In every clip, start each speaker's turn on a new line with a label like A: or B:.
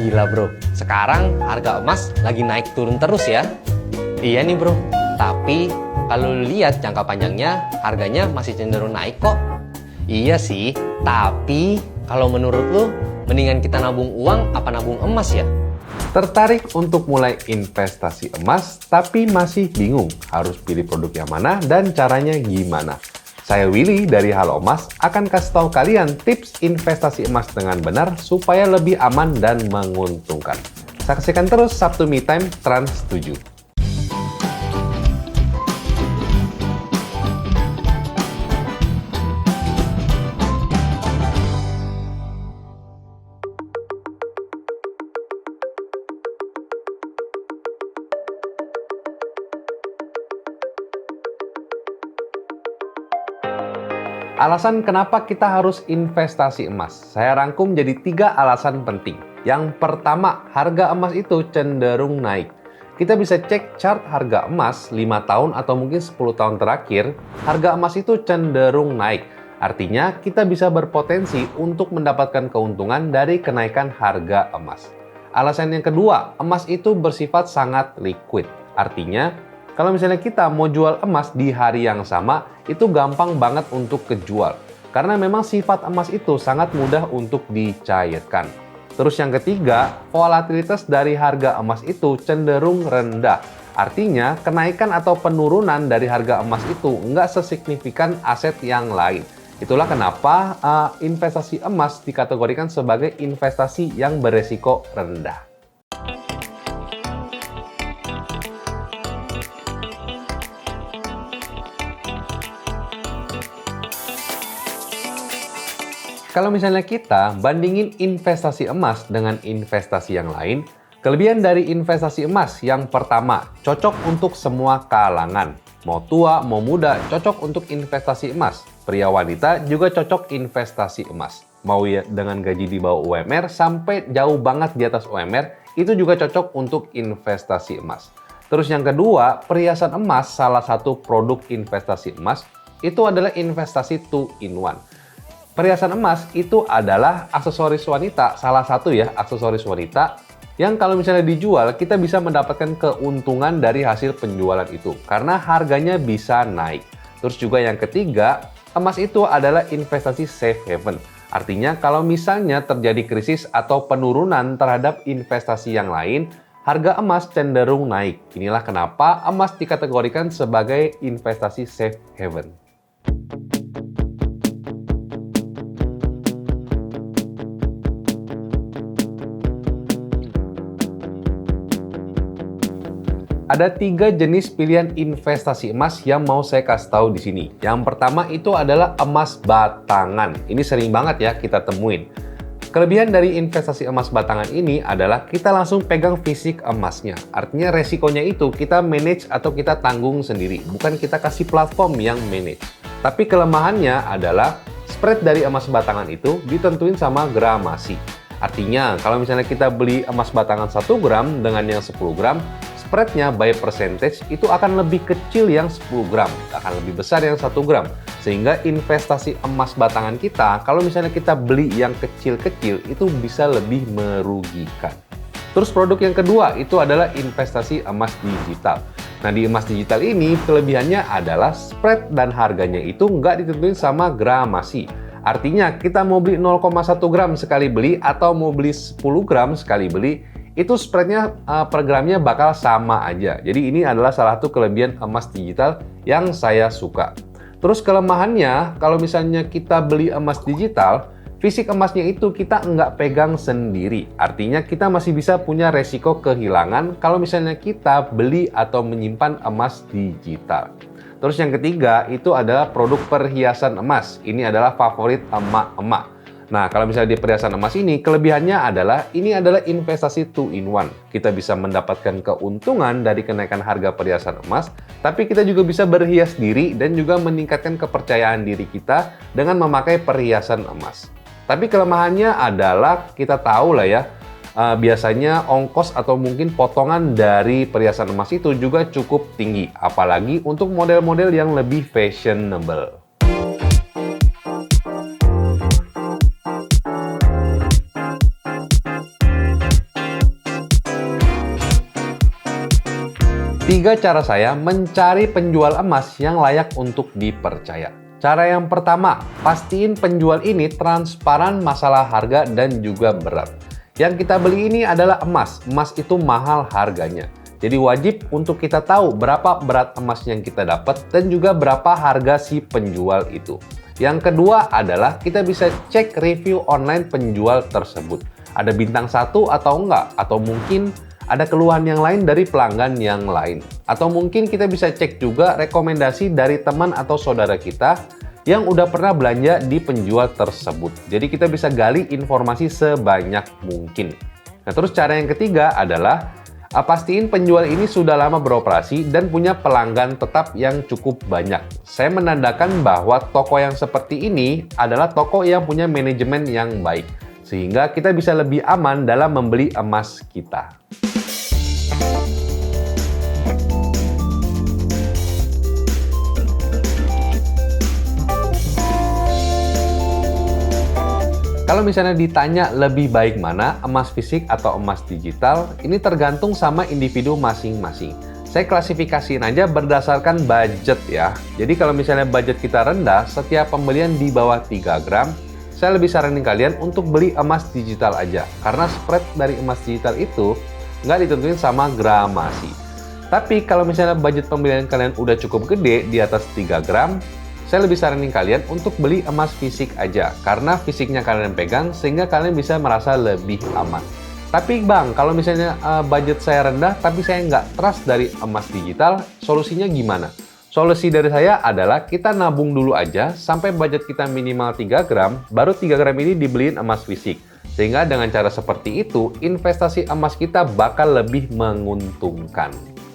A: Gila bro, sekarang harga emas lagi naik turun terus ya. Iya nih bro, tapi kalau lu lihat jangka panjangnya harganya masih cenderung naik kok. Iya sih, tapi kalau menurut lu mendingan kita nabung uang apa nabung emas ya?
B: Tertarik untuk mulai investasi emas, tapi masih bingung harus pilih produk yang mana dan caranya gimana? Saya Willy dari Halo Emas akan kasih tahu kalian tips investasi emas dengan benar supaya lebih aman dan menguntungkan. Saksikan terus Sabtu Me Time Trans 7. Alasan kenapa kita harus investasi emas? Saya rangkum jadi 3 alasan penting. Yang pertama, harga emas itu cenderung naik. Kita bisa cek chart harga emas 5 tahun atau mungkin 10 tahun terakhir, harga emas itu cenderung naik. Artinya, kita bisa berpotensi untuk mendapatkan keuntungan dari kenaikan harga emas. Alasan yang kedua, emas itu bersifat sangat liquid. Artinya, kalau misalnya kita mau jual emas di hari yang sama, itu gampang banget untuk kejual. Karena memang sifat emas itu sangat mudah untuk dicairkan. Terus yang ketiga, volatilitas dari harga emas itu cenderung rendah. Artinya, kenaikan atau penurunan dari harga emas itu nggak sesignifikan aset yang lain. Itulah kenapa investasi emas dikategorikan sebagai investasi yang beresiko rendah. Kalau misalnya kita bandingin investasi emas dengan investasi yang lain, kelebihan dari investasi emas yang pertama, cocok untuk semua kalangan. Mau tua, mau muda, cocok untuk investasi emas. Pria wanita juga cocok investasi emas. Mau ya dengan gaji di bawah UMR sampai jauh banget di atas UMR, itu juga cocok untuk investasi emas. Terus yang kedua, perhiasan emas salah satu produk investasi emas, itu adalah investasi 2-in-1. Perhiasan emas itu adalah aksesoris wanita, salah satu ya aksesoris wanita yang kalau misalnya dijual kita bisa mendapatkan keuntungan dari hasil penjualan itu karena harganya bisa naik. Terus juga yang ketiga, emas itu adalah investasi safe haven. Artinya kalau misalnya terjadi krisis atau penurunan terhadap investasi yang lain, harga emas cenderung naik. Inilah kenapa emas dikategorikan sebagai investasi safe haven. Ada 3 jenis pilihan investasi emas yang mau saya kasih tahu di sini. Yang pertama itu adalah emas batangan. Ini sering banget ya kita temuin. Kelebihan dari investasi emas batangan ini adalah kita langsung pegang fisik emasnya. Artinya resikonya itu kita manage atau kita tanggung sendiri. Bukan kita kasih platform yang manage. Tapi kelemahannya adalah spread dari emas batangan itu ditentuin sama gramasi. Artinya kalau misalnya kita beli emas batangan 1 gram dengan yang 10 gram, spreadnya by percentage itu akan lebih kecil yang 10 gram, akan lebih besar yang 1 gram. Sehingga investasi emas batangan kita, kalau misalnya kita beli yang kecil-kecil, itu bisa lebih merugikan. Terus produk yang kedua itu adalah investasi emas digital. Nah di emas digital ini kelebihannya adalah spread dan harganya itu nggak ditentuin sama gramasi. Artinya kita mau beli 0,1 gram sekali beli atau mau beli 10 gram sekali beli, itu spreadnya per gramnya bakal sama aja. Jadi ini adalah salah satu kelebihan emas digital yang saya suka. Terus kelemahannya, kalau misalnya kita beli emas digital, fisik emasnya itu kita nggak pegang sendiri. Artinya kita masih bisa punya resiko kehilangan kalau misalnya kita beli atau menyimpan emas digital. Terus yang ketiga itu adalah produk perhiasan emas. Ini adalah favorit emak-emak. Nah, kalau misalnya di perhiasan emas ini, kelebihannya adalah ini adalah investasi 2-in-1. Kita bisa mendapatkan keuntungan dari kenaikan harga perhiasan emas, tapi kita juga bisa berhias diri dan juga meningkatkan kepercayaan diri kita dengan memakai perhiasan emas. Tapi kelemahannya adalah kita tahu lah ya, biasanya ongkos atau mungkin potongan dari perhiasan emas itu juga cukup tinggi, apalagi untuk model-model yang lebih fashionable. 3 cara saya mencari penjual emas yang layak untuk dipercaya. Cara yang pertama, pastiin penjual ini transparan masalah harga dan juga berat. Yang kita beli ini adalah emas. Emas itu mahal harganya. Jadi wajib untuk kita tahu berapa berat emas yang kita dapat dan juga berapa harga si penjual itu. Yang kedua adalah kita bisa cek review online penjual tersebut. Ada bintang 1 atau enggak, atau mungkin ada keluhan yang lain dari pelanggan yang lain. Atau mungkin kita bisa cek juga rekomendasi dari teman atau saudara kita yang udah pernah belanja di penjual tersebut. Jadi kita bisa gali informasi sebanyak mungkin. Nah, terus cara yang ketiga adalah pastiin penjual ini sudah lama beroperasi dan punya pelanggan tetap yang cukup banyak. Saya menandakan bahwa toko yang seperti ini adalah toko yang punya manajemen yang baik, sehingga kita bisa lebih aman dalam membeli emas kita. Kalau misalnya ditanya lebih baik mana, emas fisik atau emas digital, ini tergantung sama individu masing-masing. Saya klasifikasiin aja berdasarkan budget ya. Jadi kalau misalnya budget kita rendah, setiap pembelian di bawah 3 gram, saya lebih saranin kalian untuk beli emas digital aja. Karena spread dari emas digital itu nggak ditentuin sama gramasi. Tapi kalau misalnya budget pembelian kalian udah cukup gede, di atas 3 gram, saya lebih saranin kalian untuk beli emas fisik aja, karena fisiknya kalian pegang sehingga kalian bisa merasa lebih aman. Tapi bang, kalau misalnya budget saya rendah tapi saya nggak trust dari emas digital, solusinya gimana? Solusi dari saya adalah kita nabung dulu aja sampai budget kita minimal 3 gram, baru 3 gram ini dibeliin emas fisik. Sehingga dengan cara seperti itu, investasi emas kita bakal lebih menguntungkan.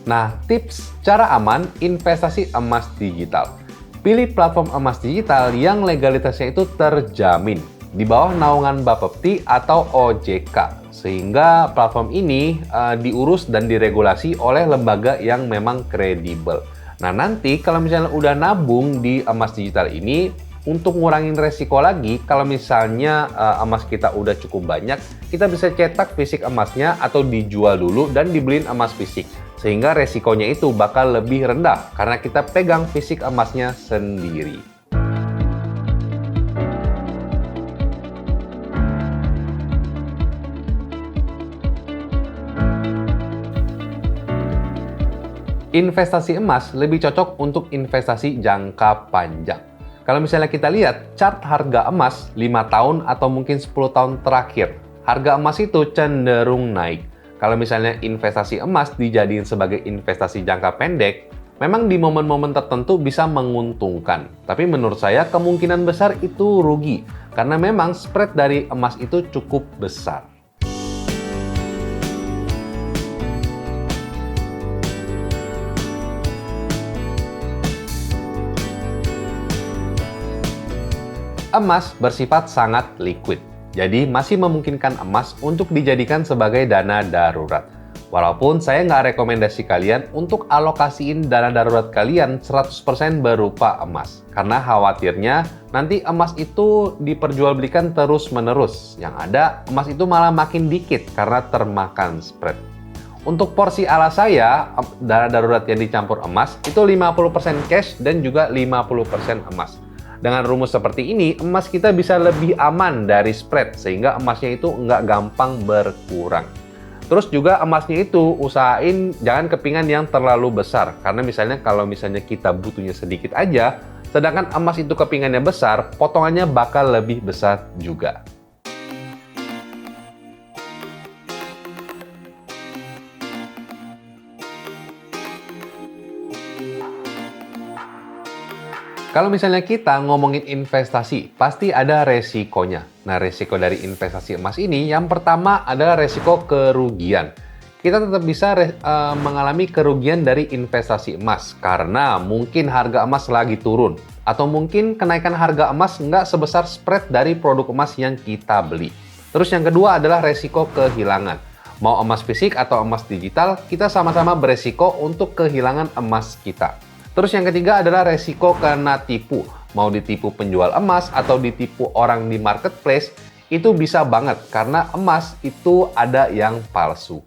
B: Nah, tips cara aman investasi emas digital. Pilih platform emas digital yang legalitasnya itu terjamin di bawah naungan Bapepti atau OJK, sehingga platform ini diurus dan diregulasi oleh lembaga yang memang kredibel. Nah, nanti kalau misalnya udah nabung di emas digital ini, untuk ngurangin resiko lagi, kalau misalnya emas kita udah cukup banyak, kita bisa cetak fisik emasnya atau dijual dulu dan dibeliin emas fisik. Sehingga resikonya itu bakal lebih rendah karena kita pegang fisik emasnya sendiri. Investasi emas lebih cocok untuk investasi jangka panjang. Kalau misalnya kita lihat chart harga emas 5 tahun atau mungkin 10 tahun terakhir, harga emas itu cenderung naik. Kalau misalnya investasi emas dijadiin sebagai investasi jangka pendek, memang di momen-momen tertentu bisa menguntungkan. Tapi menurut saya kemungkinan besar itu rugi, karena memang spread dari emas itu cukup besar. Emas bersifat sangat liquid. Jadi masih memungkinkan emas untuk dijadikan sebagai dana darurat. Walaupun saya nggak rekomendasi kalian untuk alokasiin dana darurat kalian 100% berupa emas. Karena khawatirnya nanti emas itu diperjualbelikan terus-menerus. Yang ada emas itu malah makin dikit karena termakan spread. Untuk porsi ala saya, dana darurat yang dicampur emas itu 50% cash dan juga 50% emas. Dengan rumus seperti ini, emas kita bisa lebih aman dari spread, sehingga emasnya itu nggak gampang berkurang. Terus juga emasnya itu usahain jangan kepingan yang terlalu besar, karena misalnya kalau misalnya kita butuhnya sedikit aja, sedangkan emas itu kepingannya besar, potongannya bakal lebih besar juga. Kalau misalnya kita ngomongin investasi, pasti ada resikonya. Nah, resiko dari investasi emas ini, yang pertama adalah resiko kerugian. Kita tetap bisa mengalami kerugian dari investasi emas, karena mungkin harga emas lagi turun. Atau mungkin kenaikan harga emas nggak sebesar spread dari produk emas yang kita beli. Terus yang kedua adalah resiko kehilangan. Mau emas fisik atau emas digital, kita sama-sama beresiko untuk kehilangan emas kita. Terus yang ketiga adalah resiko kena tipu. Mau ditipu penjual emas atau ditipu orang di marketplace, itu bisa banget karena emas itu ada yang palsu.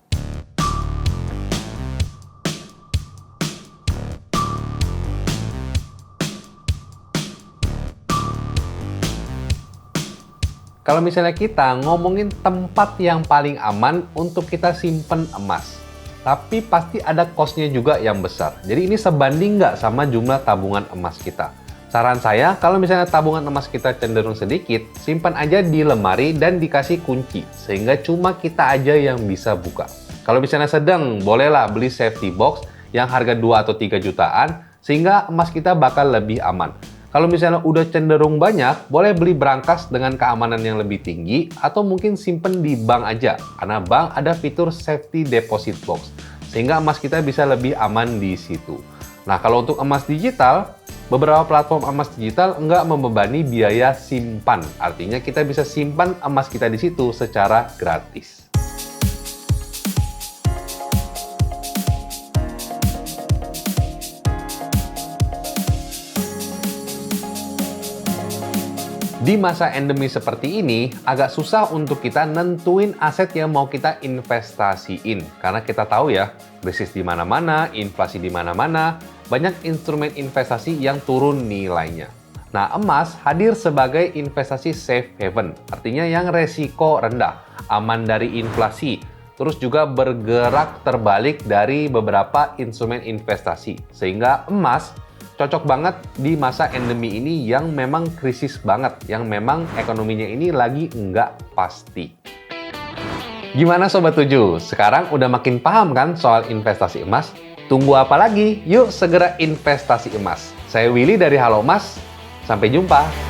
B: Kalau misalnya kita ngomongin tempat yang paling aman untuk kita simpen emas, tapi pasti ada cost-nya juga yang besar. Jadi ini sebanding nggak sama jumlah tabungan emas kita. Saran saya, kalau misalnya tabungan emas kita cenderung sedikit, simpan aja di lemari dan dikasih kunci, sehingga cuma kita aja yang bisa buka. Kalau misalnya sedang, bolehlah beli safety box yang harga 2 atau 3 jutaan, sehingga emas kita bakal lebih aman. Kalau misalnya udah cenderung banyak, boleh beli brankas dengan keamanan yang lebih tinggi, atau mungkin simpen di bank aja, karena bank ada fitur safety deposit box, sehingga emas kita bisa lebih aman di situ. Nah, kalau untuk emas digital, beberapa platform emas digital nggak membebani biaya simpan. Artinya kita bisa simpan emas kita di situ secara gratis. Di masa endemi seperti ini, agak susah untuk kita nentuin aset yang mau kita investasiin. Karena kita tahu ya, krisis di mana-mana, inflasi di mana-mana, banyak instrumen investasi yang turun nilainya. Nah, emas hadir sebagai investasi safe haven, artinya yang resiko rendah, aman dari inflasi, terus juga bergerak terbalik dari beberapa instrumen investasi. Sehingga emas cocok banget di masa endemi ini yang memang krisis banget, yang memang ekonominya ini lagi nggak pasti. Gimana Sobat 7? Sekarang udah makin paham kan soal investasi emas? Tunggu apa lagi? Yuk segera investasi emas. Saya Willy dari Halo Emas. Sampai jumpa.